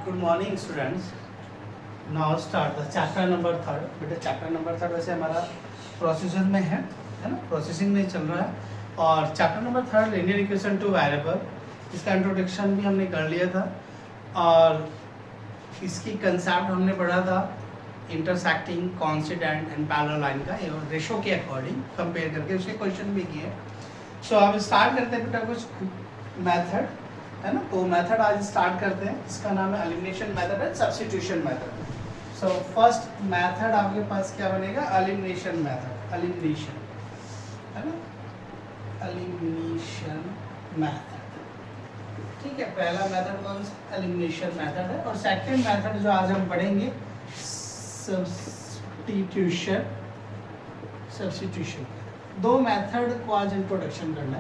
Good morning students. Now start the chapter number third. बेटा chapter number third वैसे हमारा processor में है ना, प्रोसेसिंग में चल रहा है। और chapter number third linear equation two variable, इसका इंट्रोडक्शन भी हमने कर लिया था और इसकी कंसेप्ट हमने पढ़ा था intersecting constant and parallel line का रेशो के अकॉर्डिंग कंपेयर करके उसके क्वेश्चन भी किए। सो अब स्टार्ट करते हैं बेटा कुछ मेथड है ना। तो मेथड आज स्टार्ट करते हैं, इसका नाम है elimination method and substitution method. So first method आपके पास क्या बनेगा, एलिमिनेशन मेथड, एलिमिनेशन है ना, एलिमिनेशन मेथड। ठीक है, पहला मेथड कौन सा, एलिमिनेशन मेथड है। और सेकंड मेथड जो आज हम पढ़ेंगे सब्स्टिट्यूशन। सब्स्टिट्यूशन दो मेथड को आज इंट्रोडक्शन करना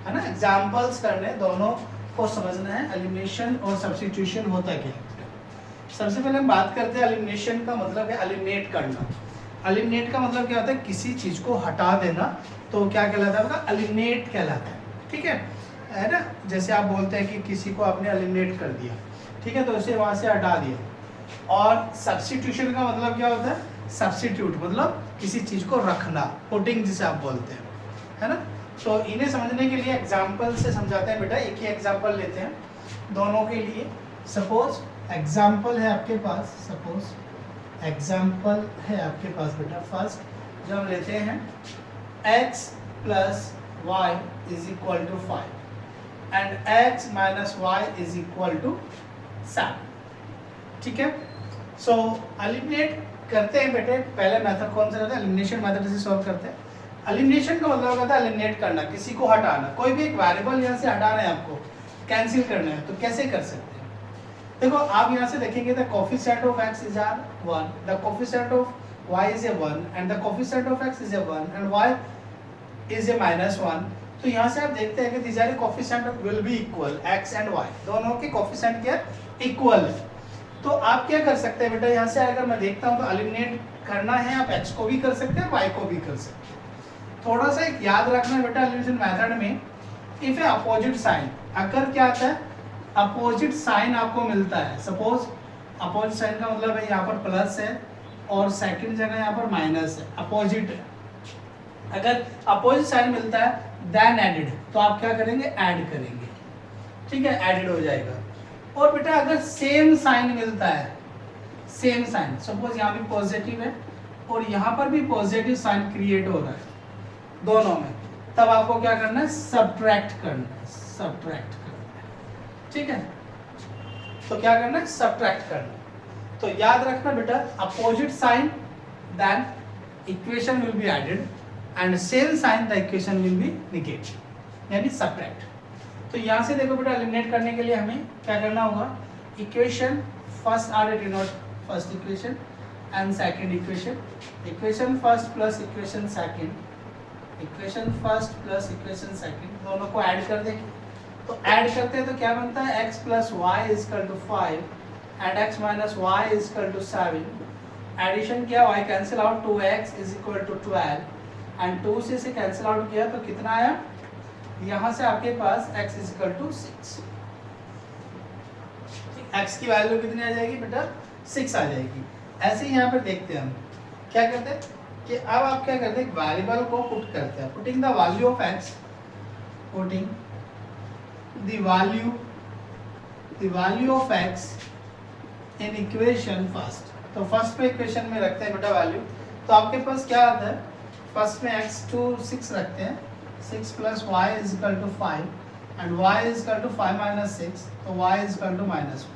है ना, एग्जांपल्स करने, दोनों को समझना है एलिमिनेशन और सब्स्टिट्यूशन होता क्या है। सबसे पहले हम बात करते हैं एलिमिनेशन का मतलब है एलिमिनेट करना। एलिमिनेट का मतलब क्या होता है, किसी चीज को हटा देना, तो क्या कहलाता है आपका, एलिमिनेट कहलाता है। ठीक है ना, जैसे आप बोलते हैं कि किसी को आपने एलिमिनेट कर दिया, ठीक है, तो उसे वहां से हटा दिया। और सब्स्टिट्यूशन का मतलब क्या होता है, सब्स्टिट्यूट मतलब किसी चीज को रखना, पुटिंग जिसे आप बोलते हैं, है ना। तो इन्हें समझने के लिए एग्जाम्पल से समझाते हैं बेटा। एक ही एग्जाम्पल लेते हैं दोनों के लिए। सपोज एग्जाम्पल है आपके पास, सपोज एग्जाम्पल है आपके पास बेटा। फर्स्ट जो हम लेते हैं x plus y is equal to 5 and x minus y is equal to 7। ठीक है, सो एलिमिनेट करते हैं बेटे। पहले मेथड कौन सा रहता है, एलिमिनेशन मेथड से सॉल्व करते हैं। एलिमिनेशन का मतलब होता है एलिमिनेट करना, किसी को हटाना। कोई भी एक वेरिएबल यहाँ से हटाना है, आपको कैंसिल करना है, तो कैसे कर सकते हैं। देखो आप यहाँ से देखेंगे the coefficient of x is are 1, the coefficient of y is a 1 and the coefficient of x is a 1 and y is a -1। तो यहाँ से आप देखते हैं कि these are coefficient will be equal, x and y दोनों के coefficient क्या इक्वल है। तो आप क्या कर सकते हैं बेटा, यहाँ से अगर मैं देखता हूँ तो एलिमिनेट करना है, आप x को भी कर सकते हैं, y को भी कर सकते हैं। थोड़ा सा एक याद रखना बेटा एलिमिनेशन मेथड में, इफ ए अपोजिट साइन, अगर क्या आता है अपोजिट साइन आपको मिलता है। सपोज अपोजिट साइन का मतलब है यहाँ पर प्लस है और सेकंड जगह यहाँ पर माइनस है, अपोजिट है। अगर अपोजिट साइन मिलता है देन एडेड, तो आप क्या करेंगे, ऐड करेंगे। ठीक है, एडेड हो जाएगा। और बेटा अगर सेम साइन मिलता है, सेम साइन, सपोज यहाँ भी पॉजिटिव है और यहाँ पर भी पॉजिटिव साइन क्रिएट हो रहा है दोनों में, तब आपको क्या करना है, सब्ट्रैक्ट करना है, सब्ट्रैक्ट करना है। ठीक है, तो क्या करना है, सब्ट्रैक्ट करना है। तो याद रखना बेटा, opposite sign then equation will be added and same sign the equation will be negated, यानी सब्ट्रैक्ट। तो यहाँ से देखो बेटा, एलिमिनेट करने के लिए हमें क्या करना होगा, equation first are denote first equation and second equation, equation first plus equation second, equation first plus equation second, दोनों को ऐड कर देंगे। तो ऐड करते हैं तो क्या बनता है, x plus y is equal to 5 and x minus y is equal to 7। Addition किया, y cancel out, 2x is equal to 12 and 2 से इसे कैंसिल आउट किया तो कितना आया, यहाँ से आपके पास x is equal to 6। x की वैल्यू कितनी आ जाएगी बेटा, 6 आ जाएगी। ऐसे ही यहाँ पर देखते हैं हम क्या करते हैं कि अब आप क्या करते हैं, वेरिएबल को पुट करते हैं, putting the value of x, putting the value of x in equation first. तो फर्स्ट पे इक्वेशन में रखते हैं बेटा वैल्यू। तो आपके पास क्या आता है, फर्स्ट में x टू 6 रखते हैं, 6 plus y is equal to 5 and y is equal to 5 minus 6, तो y इज इक्वल टू -1।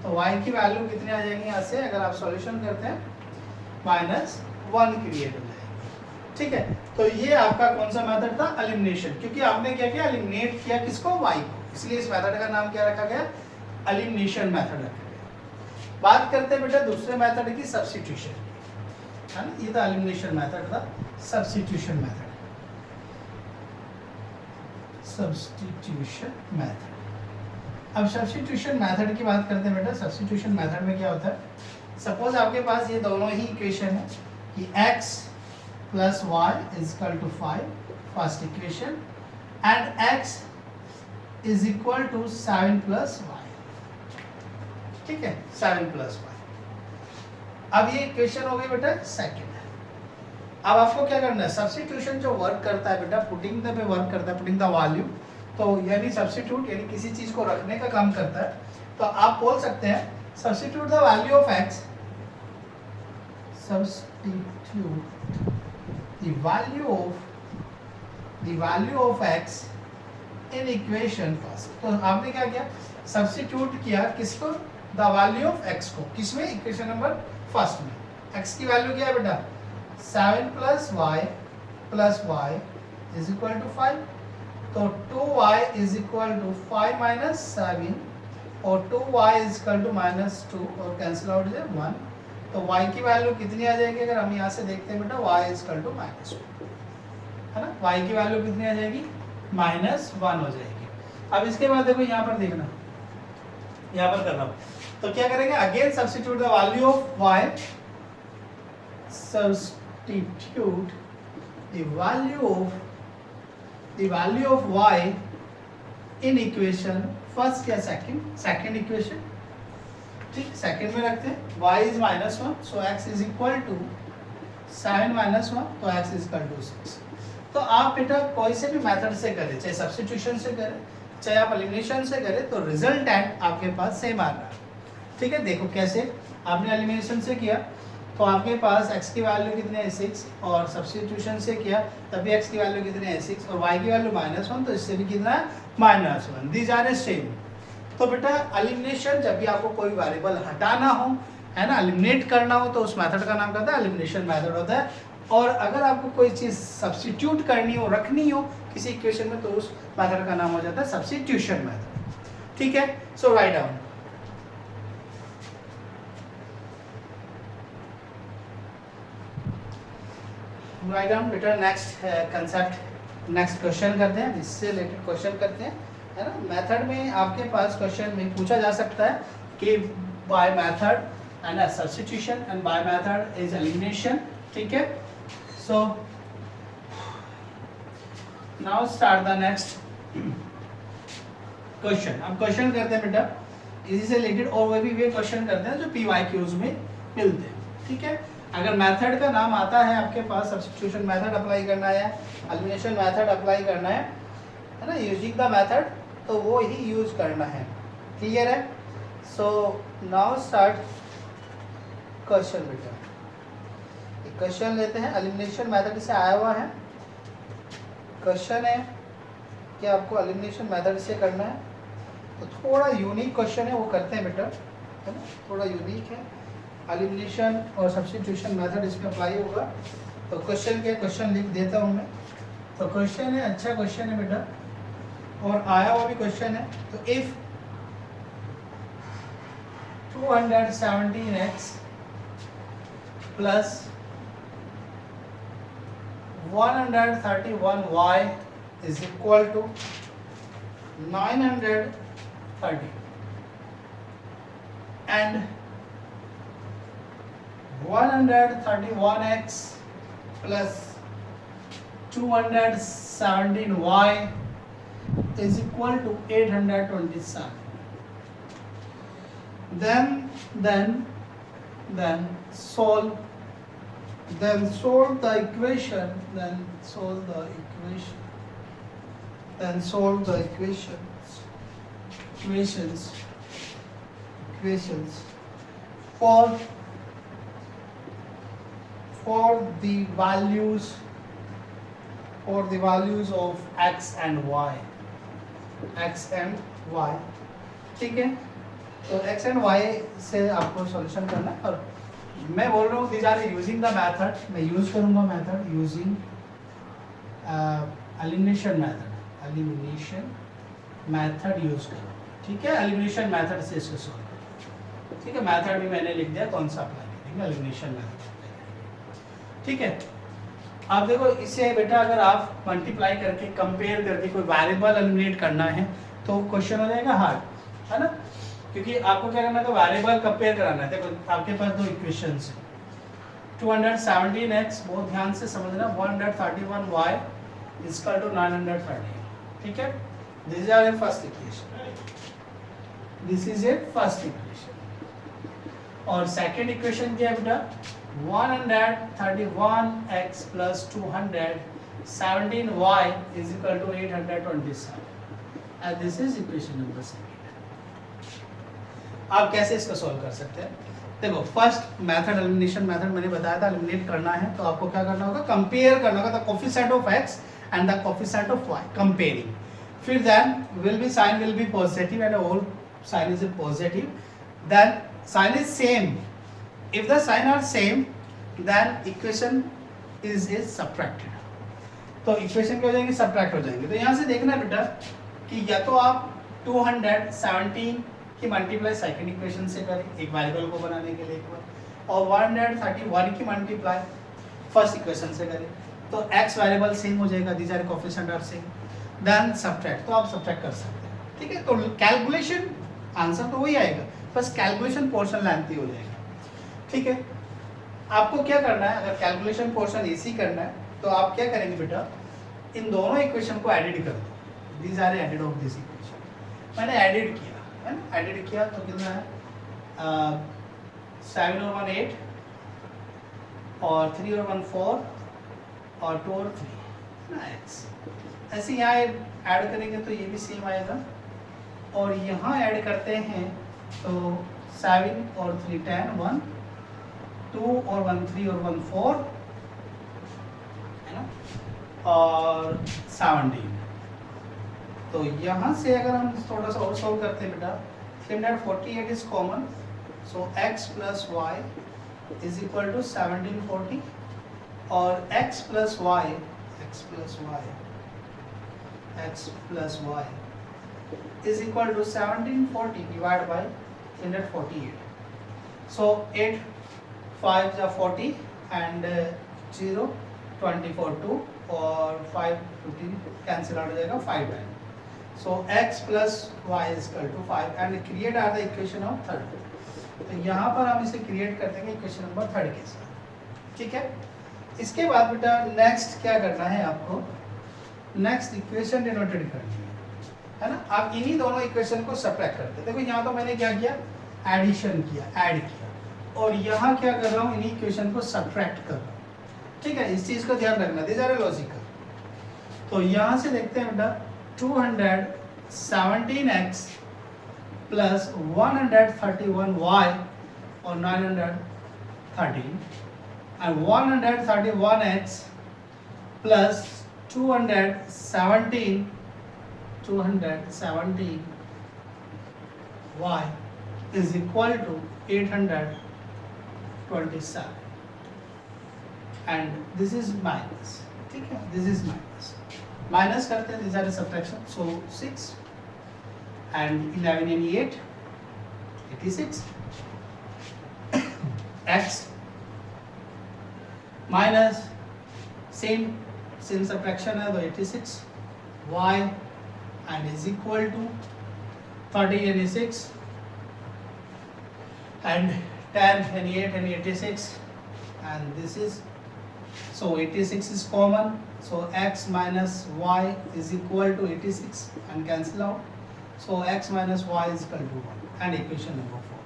तो y की वैल्यू कितनी आ जाएगी यहाँ से, अगर आप सॉल्यूशन करते हैं, -1 क्रिएट हो जाएगी। ठीक है, तो ये आपका कौन सा मेथड था, एलिमिनेशन। क्योंकि आपने क्या किया, एलिमिनेट किया किसको, y को, इसलिए इस मेथड का नाम क्या रखा गया, एलिमिनेशन मेथड रखा गया। बात करते हैं बेटा दूसरे मेथड की, सब्स्टिट्यूशन, है ना। ये था एलिमिनेशन मेथड था, सब्स्टिट्यूशन मेथड, सब्स्टिट्यूशन मेथड। अब सब्स्टिट्यूशन मेथड की बात करते हैं बेटा। सब्स्टिट्यूशन मेथड में क्या होता है, सपोज आपके पास ये दोनों ही इक्वेशन है कि x plus y is equal to 5 first equation and x is equal to 7 plus y. ठीक है, 7 प्लस वाई। अब ये इक्वेशन हो गई बेटा सेकंड। अब आपको क्या करना है, सब्स्टिट्यूशन जो वर्क करता है बेटा, पुटिंग द पे वर्क करता है, पुटिंग द वैल्यू, तो यानी सब्स्टिट्यूट यानी किसी चीज को रखने का काम करता है। तो आप बोल सकते हैं substitute the value of x, substitute the value of x in equation first. तो आपने क्या किया, सब्स्टिट्यूट किया किसको, द वैल्यू ऑफ एक्स को, किसमें, इक्वेशन नंबर फर्स्ट में। एक्स की वैल्यू क्या है बेटा, 7 plus y is equal to 5। तो 2y is equal to 5 minus 7 और 2y is equal to minus 2 और कैंसिल आउट है 1। तो y की वैल्यू कितनी आ जाएगी, अगर हम यहाँ से देखते हैं बेटा, y is equal to minus 1, है ना। y की वैल्यू कितनी आ जाएगी, माइनस 1 हो जाएगी। अब इसके बाद देखो यहाँ पर देखना, यहाँ पर कर रहा हूँ, तो क्या करेंगे, again substitute the value of y, substitute the value of y in equation first या सेकंड इक्वेशन, ठीक, सेकंड में रखते हैं। y is minus 1, so x is equal to 7 minus 1, तो x इज इक्वल टू 6। तो आप बेटा कोई से भी मेथड से करें, चाहे सब्स्टिट्यूशन से करें, चाहे आप एलिमिनेशन से करें, तो रिजल्टेंट आपके पास सेम आ रहा है, ठीक है। देखो कैसे, आपने एलिमिनेशन से किया तो आपके पास x की वैल्यू कितनी है 6, और सब्स्टिट्यूशन से किया तभी x की वैल्यू कितनी है 6 और y की वैल्यू माइनस 1, तो इससे भी कितना है माइनस 1, दीज आर सेम। तो बेटा एलिमिनेशन, जब भी आपको कोई वेरिएबल हटाना हो, है ना, एलिमिनेट करना हो, तो उस मेथड का नाम कहता है एलिमिनेशन मेथड होता है। और अगर आपको कोई चीज़ सब्स्टिट्यूट करनी हो, रखनी हो किसी इक्वेशन में, तो उस मेथड का नाम हो जाता है सब्स्टिट्यूशन मेथड, ठीक है। सो राइट डाउन, राइट डाउन बेटा। नेक्स्ट कंसेप्ट, नेक्स्ट क्वेश्चन करते हैं, इससे रिलेटेड क्वेश्चन करते हैं, है ना। मेथड में आपके पास क्वेश्चन में पूछा जा सकता है कि by method and substitution and by method is elimination, ठीक है। So now start the next question. अब क्वेश्चन करते हैं बेटा इसी से रिलेटेड, और वे भी वे क्वेश्चन करते हैं जो PYQs में मिलते हैं, ठीक है। अगर मेथड का नाम आता है आपके पास, सब्स्टिट्यूशन मेथड अप्लाई करना है, एलिमिनेशन मेथड अप्लाई करना है ना, यूजिंग द मेथड, तो वो ही यूज करना है, क्लियर है। सो नाउ स्टार्ट क्वेश्चन बेटा। एक क्वेश्चन लेते हैं, एलिमिनेशन मेथड से आया हुआ है, क्वेश्चन है कि आपको एलिमिनेशन मेथड से करना है। तो थोड़ा यूनिक क्वेश्चन है, वो करते हैं बेटा, है ना, थोड़ा यूनिक है। एलिमिनेशन और सब्स्टिट्यूशन मेथड इसमें अप्लाई होगा। तो क्वेश्चन के क्वेश्चन लिख देता हूँ मैं। तो क्वेश्चन है, अच्छा क्वेश्चन है बेटा, और आया हुआ भी क्वेश्चन है। तो if 217x plus 131y is equal to 930 and 131x plus 217y is equal to 827. Then solve the equation. Equations for the values of x and y, ठीक है। तो x and y से आपको सॉल्यूशन करना है, और मैं बोल रहा हूँ these are using the method, मैं यूज करूँगा method using elimination method use करो, ठीक है। एलिमिनेशन मेथड से इसको सॉल्व, ठीक है। मेथड भी मैंने लिख दिया, कौन सा अप्लाई करेंगे, एलिमिनेशन मेथड, ठीक है। अब देखो इससे बेटा अगर आप मल्टीप्लाई करके कंपेयर करके कोई वेरिएबल एलिमिनेट करना है तो क्वेश्चन हो जाएगा हार्ड, है ना, क्योंकि आपको क्या करना है, तो वेरिएबल कंपेयर कराना है। देखो आपके पास दो इक्वेशंस हैं, 217x, बहुत ध्यान से समझना, 131y इज इक्वल टू 930, ठीक है। This is a first equation, this is a first equation, और सेकेंड इक्वेशन क्या है बेटा 131x plus 217y is equal to 827 and this is equation number 7। आप कैसे इसको सॉल्व कर सकते हैं? देखो फर्स्ट मेथड एलिमिनेशन मेथड मैंने बताया था, एलिमिनेट करना है तो आपको क्या करना होगा, कंपेयर करना होगा the coefficient of x and the coefficient of y, comparing. फिर then will be sign will be positive and all sign is positive, then sign is same, if the sign are same then equation is subtracted. तो equation क्या हो जाएंगे, subtract हो जाएंगे। तो यहाँ से देखना है बेटा कि या तो आप 217 की मल्टीप्लाई सेकंड इक्वेशन से करें एक वेरिएबल को बनाने के लिए एक बार, और 131 की मल्टीप्लाई फर्स्ट इक्वेशन से करें तो x वेरिएबल सेम हो जाएगा, these are coefficient are same, then subtract, तो आप सब्ट्रैक्ट कर सकते हैं। ठीक है, तो कैलकुलेशन आंसर तो वही आएगा, बस कैलकुलेशन पोर्शन लेंथी हो जाएगा। ठीक है, आपको क्या करना है, अगर कैलकुलेशन पोर्शन इजी करना है तो आप क्या करेंगे बेटा, इन दोनों इक्वेशन को एडिड कर दो, these are added of this equation. मैंने एडिड किया है ना, एडिड किया तो कितना है 7 और 1 8 और 3 और 1 4 और 2 और 3 ना x। ऐसे यहाँ ऐड करेंगे तो ये भी सेम आएगा, और यहाँ ऐड करते हैं तो 7 और 3 10 1 2 और 1 3 और 1 4 है ना, और 17। तो यहाँ से अगर हम थोड़ा सा और सॉल्व करते हैं बेटा, 348 is common, so x plus y is equal to 1740, और x plus y is equal to 1740 divided by 348. So 8 5 are 40 and 0 24 2 और 5 15 cancel out हो जाएगा 5 time. So x plus y is equal to 5 and create are the equation of third। तो यहाँ पर हम इसे create कर देंगे इक्वेशन नंबर 3 के साथ। ठीक है, इसके बाद बेटा नेक्स्ट क्या करना है आपको, नेक्स्ट इक्वेशन डिनोटेड करनी है ना। आप इन्हीं दोनों इक्वेशन को सब्ट्रैक्ट करते हैं। देखो यहाँ तो मैंने क्या किया, एडिशन किया, ऐड किया, और यहाँ क्या कर रहा हूँ, इन्हीं इक्वेशन को सब्ट्रैक्ट कर रहा हूँ। ठीक है, इस चीज को ध्यान रखना, दिस आर लॉजिकल। तो यहाँ से देखते हैं बेटा 217x प्लस 131y और 913 and 131x plus 217y is equal to 827 and this is minus। ठीक है, this is माइनस करते हैं, these are the subtraction, so 6 and 11 and 8 86 x minus same subtraction है तो 86 y and is equal to 30 and 6 and 10 and 8 and 86 and this is, so 86 is common, so x minus y is equal to 86 and cancel out, so x minus y is equal to 1 and equation number 4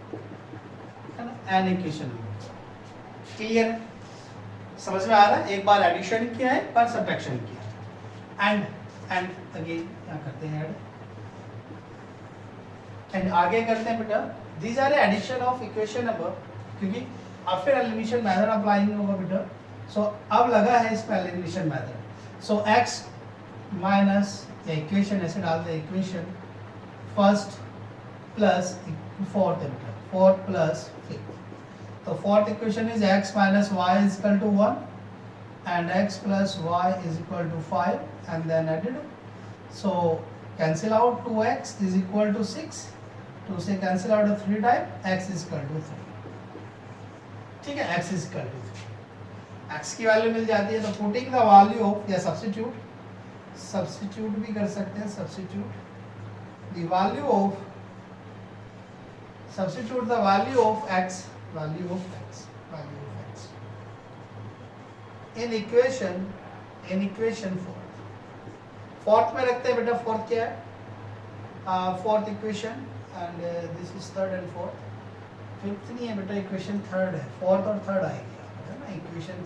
and equation number 4। Clear, समझ में आ रहा है? एक बार addition किया है, पर subtraction किया है, एंड अगेन क्या करते हैं ऐड, एंड आगे करते हैं बेटा these are addition of equation number, क्योंकि आफ्टर एलिमिनेशन मेथड अप्लाइंग होगा बेटा। सो अब लगा है इस पर elimination method, so x minus equation ऐसे डालते हैं, इक्वेशन फर्स्ट प्लस फोर्थ है बेटा, फोर्थ प्लस फिफ्थ, तो fourth equation is x minus y is equal to 1 and x plus y is equal to 5 and then added, so cancel out 2x is equal to 6, 2 से cancel out 3 time, x is equal to 3। ठीक है, x is equal to 3, x की value मिल जाती है, तो putting the value of, या substitute भी कर सकते हैं, substitute the value of, substitute the value of x in equation fourth में रखते हैं बेटा, फोर्थ क्या है, fourth equation and this is third and fourth, fifth नहीं है बेटा, इक्वेशन थर्ड है, फोर्थ और थर्ड आएगी यहाँ पर, है ना, इक्वेशन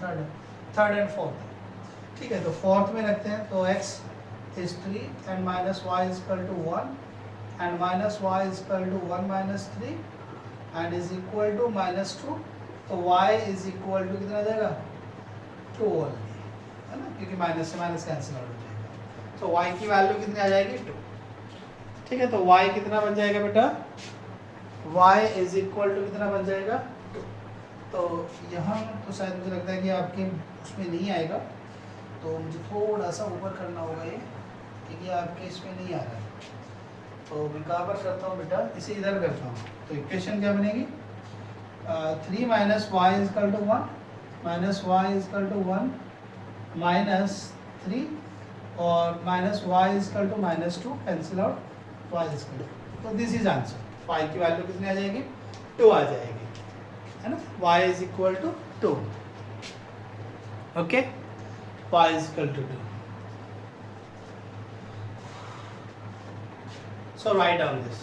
थर्ड एंड फोर्थ। ठीक है, तो फोर्थ में रखते हैं, तो x is 3 and minus y is equal to 1 and minus y is equal to 1 minus 3 and is equal to minus 2, तो y is equal to कितना आ जाएगा 2 ओनली, है ना, क्योंकि माइनस से माइनस कैंसिल आउट हो जाएगा, तो y की वैल्यू कितनी आ जाएगी 2। ठीक है, तो y कितना बन जाएगा बेटा, y इज इक्वल टू कितना बन जाएगा 2। तो यहाँ तो शायद मुझे लगता है कि आपके उसमें नहीं आएगा, तो मुझे थोड़ा सा ऊपर करना होगा ये, क्योंकि आपके इसमें नहीं आ रहा है, तो मैं कहाँ पर करता हूँ बेटा, इसे इधर करता हूँ। तो इक्वेशन क्या बनेगी, 3 minus y is equal to 1 minus y is equal to 1 minus 3 और minus y is equal to minus 2, cancel out y is equal to, तो दिस इज आंसर। वाई की वैल्यू कितनी आ जाएगी 2 आ जाएगी, है ना, y is equal to 2, okay, y is equal to 2। So write down this.